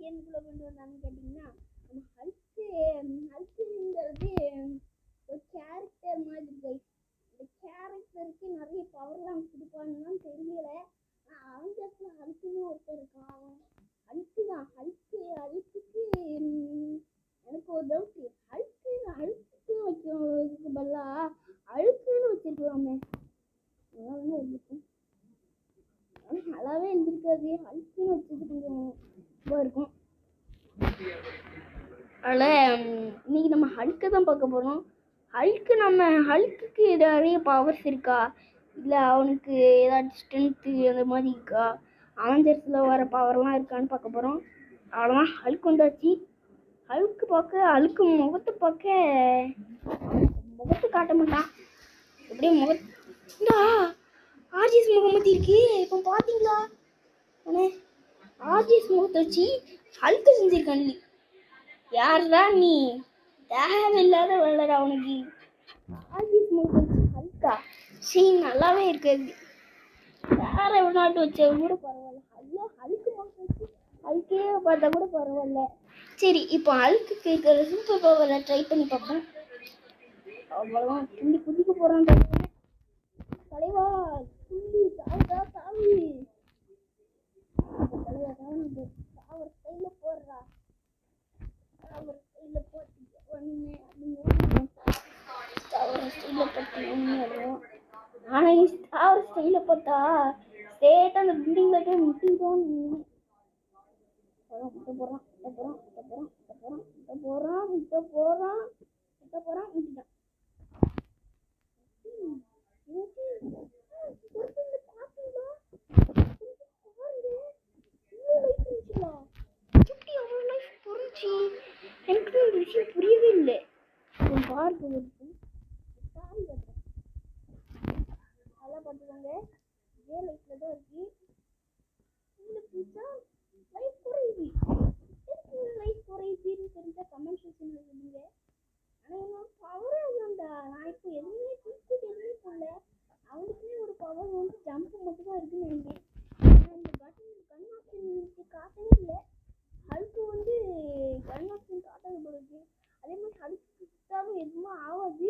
கேமுக்குள்ள கொண்டு வந்தான்னு கேட்டிங்கன்னா, நம்ம ஹல்க்குங்கிறது ஒரு கேரக்டர் மாதிரி கைஸ். இந்த கேரக்டருக்கு நிறைய பவர்லாம் கொடுப்பான்னு தெரியல. அவஞ்சர்ஸ்ல ஹல்க்குன்னு ஒருத்தர் இருக்கான். அவன் ஹல்க்கு தான். ஹல்க்குக்கு எனக்கு ஒரு டவுட். ஹல்க்கு வைக்கிறதுக்கு பதிலா அழுக்குன்னு வச்சிருக்கலாமே. நல்லா இருக்கும். நல்லாவே இருந்திருக்காது. ஹல்க்குன்னு வச்சது கொஞ்சம் இதுவாக இருக்கும். அதனால் இன்னைக்கு நம்ம ஹல்க்கை தான் பார்க்க போகிறோம். ஹல்க்குக்கு நிறைய பவர்ஸ் இருக்கா, இல்லை அவனுக்கு ஏதாச்சும் ஸ்ட்ரென்த்து அந்த மாதிரி இருக்கா, அவெஞ்சர்ஸில் வர பவர்லாம் இருக்கான்னு பார்க்க போகிறோம். அவ்வளோதான், ஹல்க் வந்தாச்சு. ஹல்க்கு முகத்தை காட்ட மாட்டான். எப்படியும் முகத்தா ஆர்ஜிஎஸ் முகமதி இருக்கு. இப்போ பார்த்தீங்களா, ஆர்ஜிஎஸ் முகத்தை வச்சு ஹல்க்கு செஞ்சிருக்கான். யாரா நீ? தேவையில்லாத வளர அவனுக்கு ஆர்ஜிஎஸ் முகத்தை வச்சு ஹல்கா சீன் நல்லாவே இருக்காது. வேற நாட்டு வச்ச கூட பரவாயில்ல. ஹல்க்கு முகத்தை வச்சு ஹல்கே பார்த்தா கூட பரவாயில்ல. சரி, இப்போ ஹல்க்கு இருக்கிற சூப்பர் பவரை ட்ரை பண்ணி பார்ப்போம். அவ்வளோதான், துள்ளி குதிக்க போகிறான் தலைவா. துள்ளி சாவுதா சாவு. தலைவா சாவர் ஸ்டைலில் போடுறா. சாவர் ஸ்டைலில் போட்டு ஒன்று அப்படின்னு சாவர் ஸ்டைலில் போட்டு ஒன்று வரும். ஆனால் சாவர் ஸ்டைலில் போட்டா ஸ்ட்ரெயிட்டாக அந்த பில்டிங்கில் போய் முட்டிட்டோன்னு போகிறான். முட்டிட்டான். எனக்கு இந்த விஷயம் புரியவே இல்லை. பார்க்க நல்லா பார்த்துக்கோங்க. இதே லைஃப்ல தான் இருக்கு. லைஃப் குறையுதுன்னு தெரிஞ்சா கமெண்ட் செக்ஷன்ல சொல்லுங்க. ஆனால் என்னோட பவரே அதுதான்டா. நான் இப்போ எதுவுமே எதுவுமே போடல. அவனுக்குமே ஒரு பவர் வந்து ஜம்ப் மட்டும் தான் இருக்குன்னு நினைக்கிறேன். இந்த பட்டன் கன் ஆப்ஷன் காட்டவே இல்லை. ஹல்க்கு வந்து கன் ஆப்ஷன் காட்டாத போல இருக்கு. அதே மாதிரி ஹல்க்கு சுத்தாமல் எதுவுமே ஆகாது.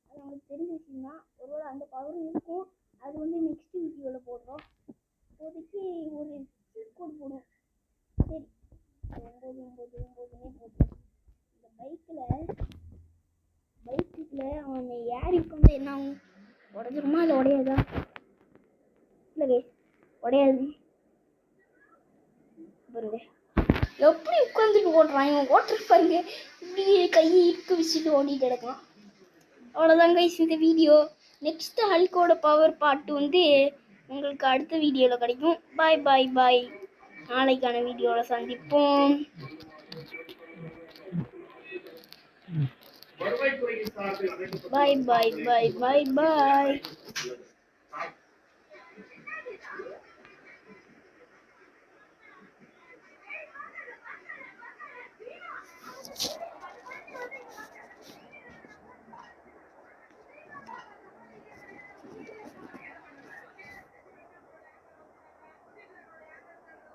அது அவங்களுக்கு தெரிஞ்ச விஷயம் தான். ஒருவேளை அந்த பவர் இருக்கும். அது வந்து நெக்ஸ்ட் வீடியோவில் போடுறோம். இப்போதைக்கு ஒரு சீட் கோட் போடுவோம். சரி, 9 போடுறோம். இந்த பைக்கில் அவன் ஏறிக்கு வந்து என்ன ஆகும்? உடஞ்சிருமா இல்லை உடையாதா? இல்லை உடையாது. பாருங்க எப்படி உட்காந்துட்டு ஓட்டுறான். இவன் ஓட்டுற பாருங்க, இப்படி கையை இருக்கு வச்சுட்டு ஓடிட்டு கிடக்கலாம். அவ்வளோதான் கைஸ் இந்த வீடியோ. நெக்ஸ்ட் ஹல்கோட பவர் பார்ட் வந்து உங்களுக்கு அடுத்த வீடியோவில் கிடைக்கும். பாய். நாளைக்கான வீடியோவில் சந்திப்போம். பாய்.